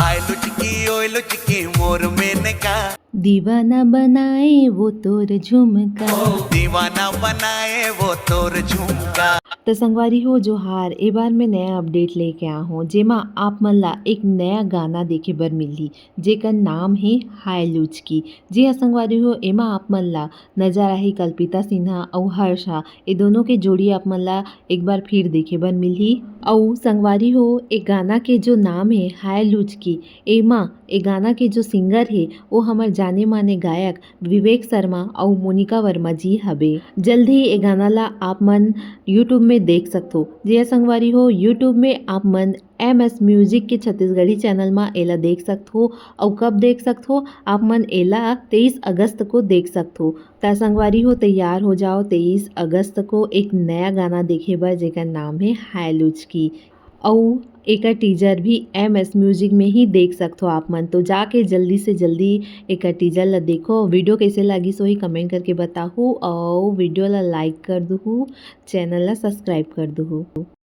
हाय लुचकी ओए लुचकी मोर मेनका, दीवाना बनाए वो तोर झुमका। दीवाना बनाए वो तोर झुमका। तो संगवारी हो जोहार, ए बार मैं नया अपडेट लेके आ हूँ जेमा आप मन ला एक नया गाना देखे बर मिलही जेकर नाम है हाय लुचकी। जी हाँ संगवारी हो, एमा आप मन ला नजर आही कल्पिता सिन्हा और हर्षा, ये दोनों के जोड़ी आप मन ला एक बार फिर देखे बर मिलही। और संगवारी हो, एक गाना के जो नाम है हाय लुचकी, एमा ए गाना के जो सिंगर है वो हमार जाने माने गायक विवेक शर्मा और मोनिका वर्मा जी हबे। जल्द ही ए गाना ला आप मन यूट्यूब में देख सकथो। जी संगवारी हो, यूट्यूब में आप मन MS म्यूजिक के छत्तीसगढ़ी चैनल में एला देख सकथो। और कब देख सकथो आप मन, एला 23 अगस्त को देख सकथो। ता संगवारी हो, तैयार हो जाओ 23 अगस्त को एक नया गाना देखे बर जेकर नाम है हाय लुचकी। और एक टीजर भी MS म्यूजिक में ही देख सकते हो आप मन। तो जाके जल्दी से जल्दी एक टीजर ला देखो। वीडियो कैसे लगी सो ही कमेंट करके बताओ और वीडियो ला लाइक कर दो, चैनल ला सब्सक्राइब कर दो।